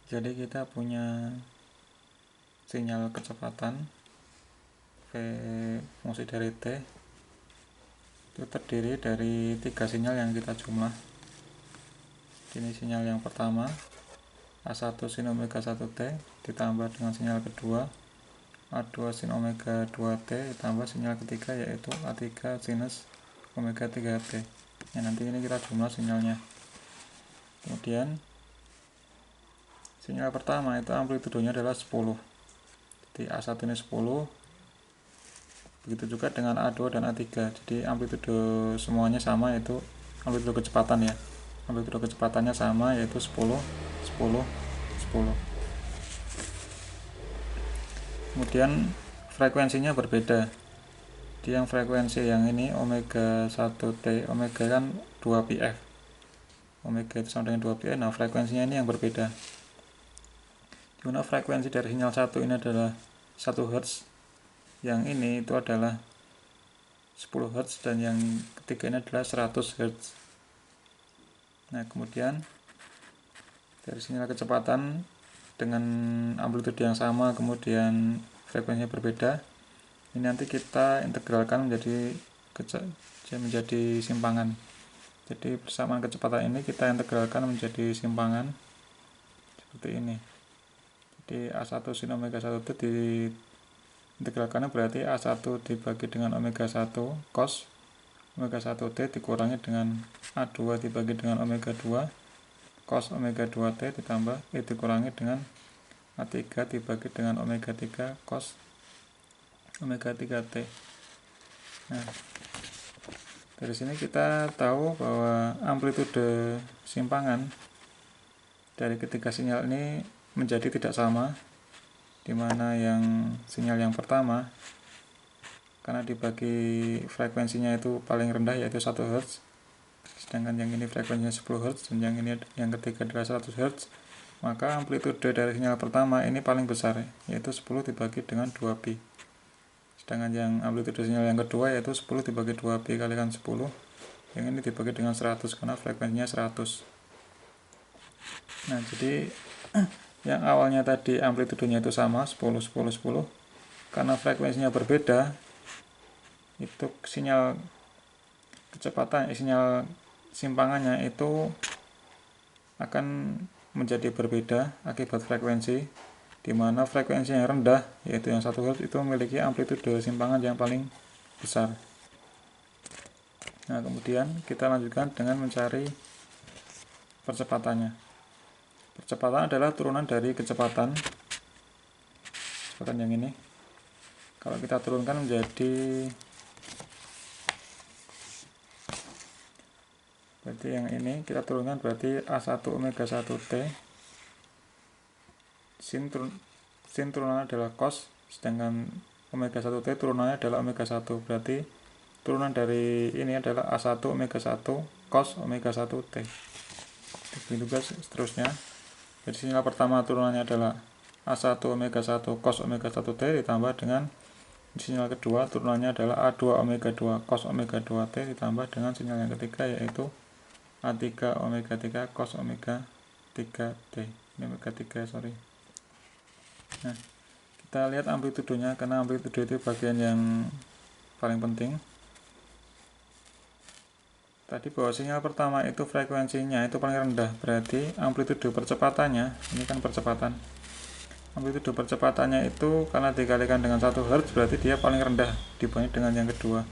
Jadi kita punya sinyal kecepatan V fungsi dari T itu terdiri dari 3 sinyal yang kita jumlah. Ini sinyal yang pertama A1 sin omega 1T ditambah dengan sinyal kedua A2 sin omega 2T ditambah sinyal ketiga yaitu A3 sinus omega 3T. Nanti ini kita jumlah sinyalnya. Kemudian sinyal pertama itu amplitudenya adalah 10. Jadi A1 ini 10. Begitu juga dengan A2 dan A3. Jadi amplitudo semuanya sama, yaitu amplitudo kecepatan ya. Amplitudo kecepatannya sama, yaitu 10, 10, 10. Kemudian frekuensinya berbeda. Jadi yang frekuensi yang ini omega 1T, omega kan 2πf. Omega itu sama dengan 2πf. Nah, frekuensinya ini yang berbeda. Dimana frekuensi dari sinyal 1 ini adalah 1 Hz, yang ini itu adalah 10 Hz, dan yang ketiga ini adalah 100 Hz. Nah, kemudian dari sinyal kecepatan dengan amplitude yang sama kemudian frekuensinya berbeda, ini nanti kita integralkan menjadi simpangan. Jadi persamaan kecepatan ini kita integralkan menjadi simpangan seperti ini. Jadi A1 sin omega 1 itu diintegralkannya berarti A1 dibagi dengan omega 1 cos omega 1T dikurangi dengan A2 dibagi dengan omega 2 cos omega 2T ditambah dikurangi dengan A3 dibagi dengan omega 3 cos omega 3T. Nah, dari sini kita tahu bahwa amplitude simpangan dari ketiga sinyal ini menjadi tidak sama, dimana yang sinyal yang pertama karena dibagi frekuensinya itu paling rendah yaitu 1 Hz, sedangkan yang ini frekuensinya 10 Hz, dan yang ketiga adalah 100 Hz, maka amplitude dari sinyal pertama ini paling besar yaitu 10 dibagi dengan 2π. Sedangkan yang amplitude sinyal yang kedua yaitu 10 dibagi 2π kalikan 10, yang ini dibagi dengan 100 karena frekuensinya 100. Nah, jadi yang awalnya tadi amplitudenya itu sama 10, 10, 10, karena frekuensinya berbeda, itu sinyal kecepatan, sinyal simpangannya itu akan menjadi berbeda akibat frekuensi, di mana frekuensi yang rendah yaitu yang 1 Hz itu memiliki amplitude simpangan yang paling besar. Nah, kemudian kita lanjutkan dengan mencari percepatannya. Percepatan adalah turunan dari kecepatan yang ini. Kalau kita turunkan menjadi, berarti yang ini kita turunkan berarti A1 omega 1T sin turunannya adalah cos, sedangkan omega 1T turunannya adalah omega 1, berarti turunan dari ini adalah A1 omega 1 cos omega 1T. Begitu juga seterusnya. Jadi sinyal pertama turunannya adalah A1 omega 1 cos omega 1T ditambah dengan sinyal kedua turunannya adalah A2 omega 2 cos omega 2T ditambah dengan sinyal yang ketiga yaitu A3 omega 3 cos omega 3T. Ini omega 3, sorry. Nah, kita lihat amplitudenya, karena amplitude itu bagian yang paling penting. Tadi bahwa sinyal pertama itu frekuensinya itu paling rendah, berarti amplitude percepatannya, ini kan percepatan, amplitude percepatannya itu karena dikalikan dengan 1 Hz berarti dia paling rendah dibanding dengan yang kedua,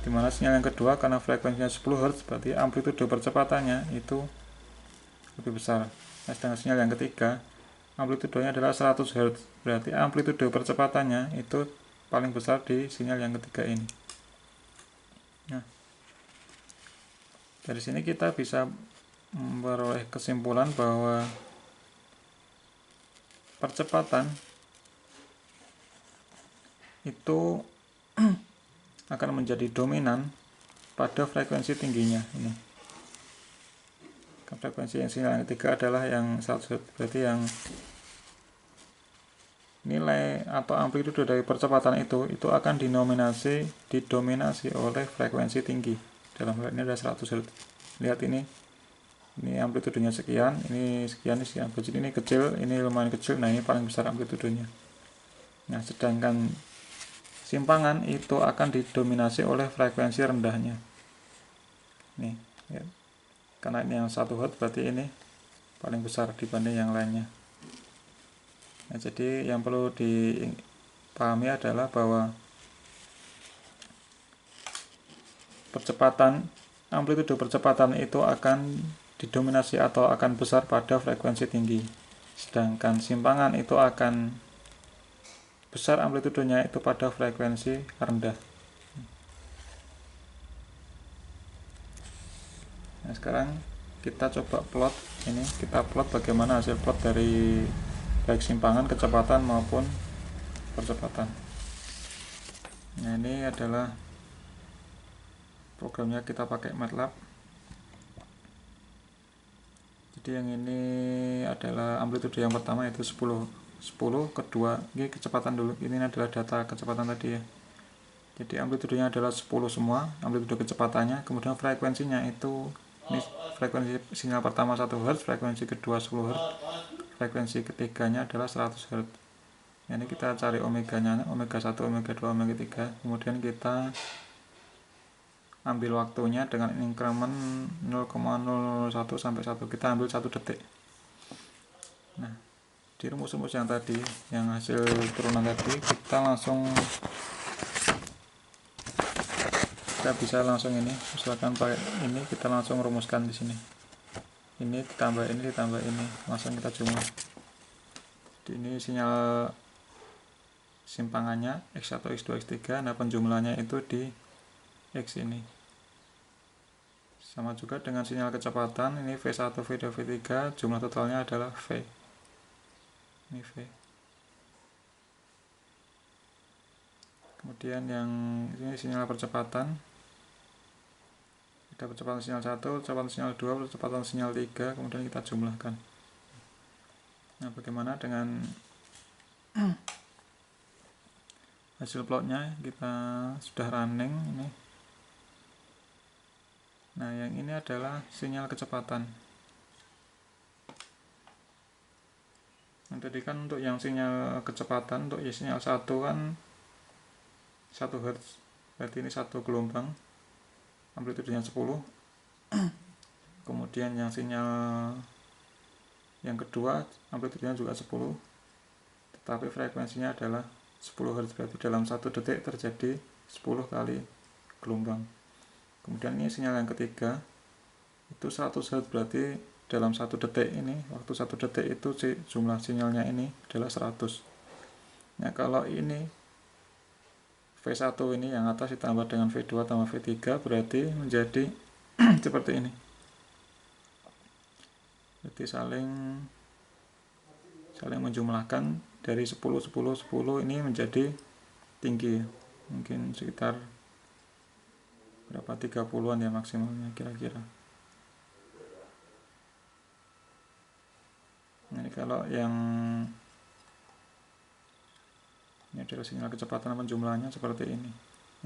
dimana sinyal yang kedua karena frekuensinya 10 Hz berarti amplitude percepatannya itu lebih besar. Nah, sedangkan sinyal yang ketiga amplitudenya adalah 100 Hz, berarti amplitude percepatannya itu paling besar di sinyal yang ketiga ini. Nah, dari sini kita bisa memperoleh kesimpulan bahwa percepatan itu akan menjadi dominan pada frekuensi tingginya ini. Frekuensi yang sinyal yang ketiga adalah yang 100 Hz, berarti yang nilai atau amplitude dari percepatan itu akan didominasi oleh frekuensi tinggi. Dalam hal ini adalah 100 Hz. Lihat ini Ini amplitudenya sekian, ini sekian, ini sekian. Jadi ini kecil, ini lumayan kecil. Nah, ini paling besar amplitudenya. Nah, sedangkan simpangan itu akan didominasi oleh frekuensi rendahnya. Nih, ya. Karena ini yang 1 Hz, berarti ini paling besar dibanding yang lainnya. Nah, jadi yang perlu dipahami adalah bahwa amplitude percepatan itu akan didominasi atau akan besar pada frekuensi tinggi. Sedangkan simpangan itu akan besar amplitudenya itu pada frekuensi rendah. Nah, sekarang kita coba plot ini, kita plot bagaimana hasil plot dari baik simpangan, kecepatan maupun percepatan. Nah, ini adalah programnya, kita pakai MATLAB. Jadi yang ini adalah amplitude yang pertama, yaitu 10, kedua, ini kecepatan dulu, ini adalah data kecepatan tadi ya. Jadi amplitudenya adalah 10 semua, amplitude kecepatannya, kemudian frekuensinya itu, ini frekuensi sinyal pertama 1 Hz, frekuensi kedua 10 Hz, frekuensi ketiganya adalah 100 Hz. Ini kita cari omeganya, omega 1, omega 2, omega 3, kemudian kita ambil waktunya dengan increment 0,001 sampai 1, kita ambil 1 detik. Nah, di rumus-rumus yang tadi, yang hasil turunan tadi, kita bisa langsung ini, misalkan pakai ini, kita langsung rumuskan di sini. Ini ditambah ini, ditambah ini, langsung kita jumlah. Jadi ini sinyal simpangannya X1, X2, X3, nah penjumlahannya itu di X ini. Sama juga dengan sinyal kecepatan, ini V1, V2, V3, jumlah totalnya adalah V. Ini V. Kemudian yang ini sinyal percepatan. Ada percepatan sinyal 1, percepatan sinyal 2, percepatan sinyal 3, kemudian kita jumlahkan. Nah, bagaimana dengan hasil plotnya? Kita sudah running ini. Nah, yang ini adalah sinyal kecepatan. Nah, tadi kan untuk yang sinyal kecepatan, untuk sinyal 1 kan 1 Hz, berarti ini 1 gelombang, amplitudenya 10. Kemudian yang sinyal yang kedua, amplitudenya juga 10, tetapi frekuensinya adalah 10 Hz, berarti dalam 1 detik terjadi 10 kali gelombang. Kemudian ini sinyal yang ketiga, itu 100 Hz, berarti dalam 1 detik ini, waktu 1 detik itu jumlah sinyalnya ini adalah 100. Nah, kalau ini V1 ini yang atas ditambah dengan V2 tambah V3, berarti menjadi seperti ini. Berarti saling menjumlahkan dari 10, 10, 10 ini menjadi tinggi, mungkin sekitar berapa, 30-an ya maksimalnya kira-kira. Nah, ini kalau yang ini adalah sinyal kecepatan penjumlahannya seperti ini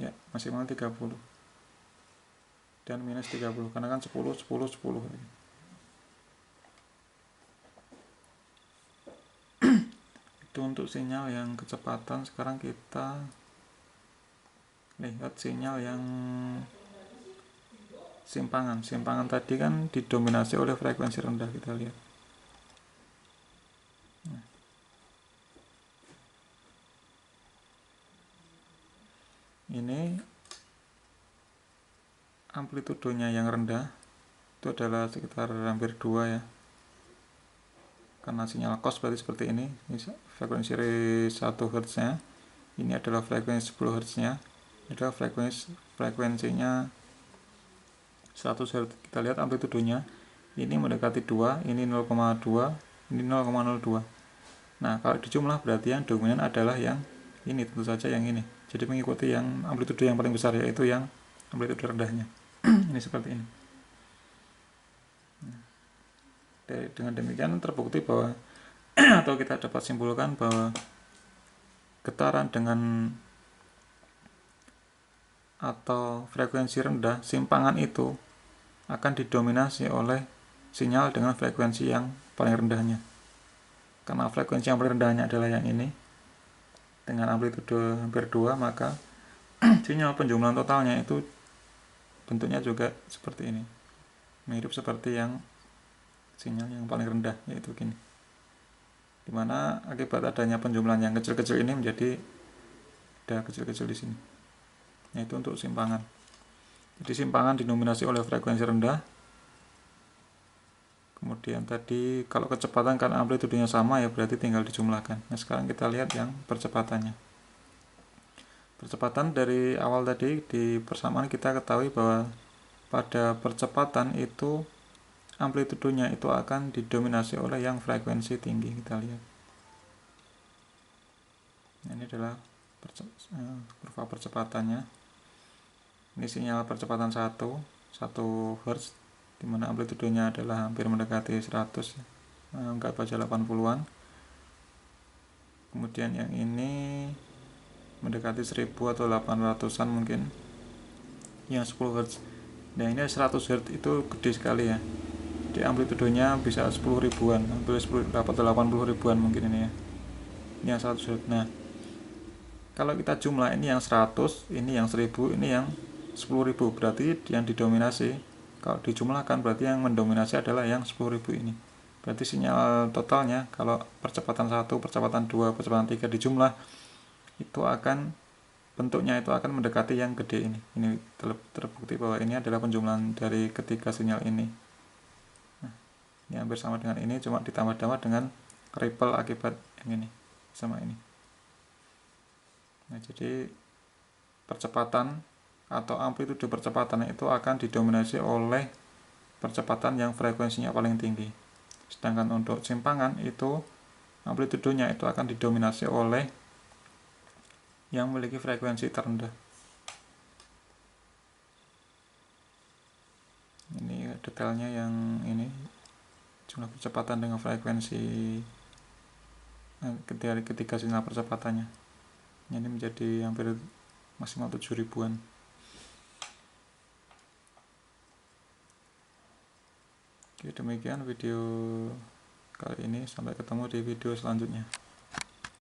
ya, maksimal 30 dan minus 30, karena kan 10, 10, 10 itu untuk sinyal yang kecepatan. Sekarang kita lihat sinyal yang simpangan. Simpangan tadi kan didominasi oleh frekuensi rendah, kita lihat. Nah, ini amplitudenya yang rendah itu adalah sekitar hampir 2 ya, karena sinyal cos berarti seperti ini frekuensi 1 Hz nya, ini adalah frekuensi 10 Hz nya, ini adalah frekuensinya 100 Hz. Kita lihat amplitudenya ini mendekati 2, ini 0,2, ini 0,02. Nah, kalau dijumlah berarti yang dominan adalah yang ini, tentu saja yang ini. Jadi mengikuti yang amplitude yang paling besar, yaitu yang amplitude rendahnya. Ini seperti ini. Dengan demikian terbukti bahwa atau kita dapat simpulkan bahwa getaran dengan atau frekuensi rendah simpangan itu akan didominasi oleh sinyal dengan frekuensi yang paling rendahnya. Karena frekuensi yang paling rendahnya adalah yang ini dengan amplitude hampir 2, maka sinyal penjumlahan totalnya itu bentuknya juga seperti ini, mirip seperti yang sinyal yang paling rendah, yaitu gini, dimana akibat adanya penjumlahan yang kecil-kecil ini menjadi ada kecil-kecil di sini, yaitu untuk simpangan. Jadi simpangan dinominasi oleh frekuensi rendah. Kemudian tadi kalau kecepatan kan amplitudenya sama ya, berarti tinggal dijumlahkan. Nah sekarang kita lihat yang percepatannya. Percepatan dari awal tadi di persamaan kita ketahui bahwa pada percepatan itu amplitudenya itu akan didominasi oleh yang frekuensi tinggi. Kita lihat. Nah, ini adalah kurva percepatannya. Ini sinyal percepatan 1 Hz, dimana amplitudenya adalah hampir mendekati 100 ya. Anggap aja 80-an. Kemudian yang ini mendekati 1000 atau 800-an mungkin, yang 10 Hz. Nah ini 100 Hz itu gede sekali ya, jadi amplitudenya bisa 10 ribuan, hampir 10, dapat 80 ribuan mungkin ini ya. Ini yang 100 Hz. Nah kalau kita jumlah, ini yang 100, ini yang 1000, ini yang 10.000, berarti yang didominasi, kalau dijumlahkan berarti yang mendominasi adalah yang 10.000 ini. Berarti sinyal totalnya kalau percepatan 1, percepatan 2, percepatan 3 dijumlah, itu akan bentuknya itu akan mendekati yang gede ini. Ini terbukti bahwa ini adalah penjumlahan dari ketiga sinyal ini. Nah, ini hampir sama dengan ini, cuma ditambah-tambah dengan ripple akibat yang ini sama ini. Nah, jadi percepatan atau amplitude percepatan itu akan didominasi oleh percepatan yang frekuensinya paling tinggi. Sedangkan untuk simpangan itu amplitudenya itu akan didominasi oleh yang memiliki frekuensi terendah. Ini detailnya yang ini, jumlah percepatan dengan frekuensi ketiga sinyal percepatannya. Ini menjadi hampir maksimal 7 ribuan. Oke, demikian video kali ini. Sampai ketemu di video selanjutnya.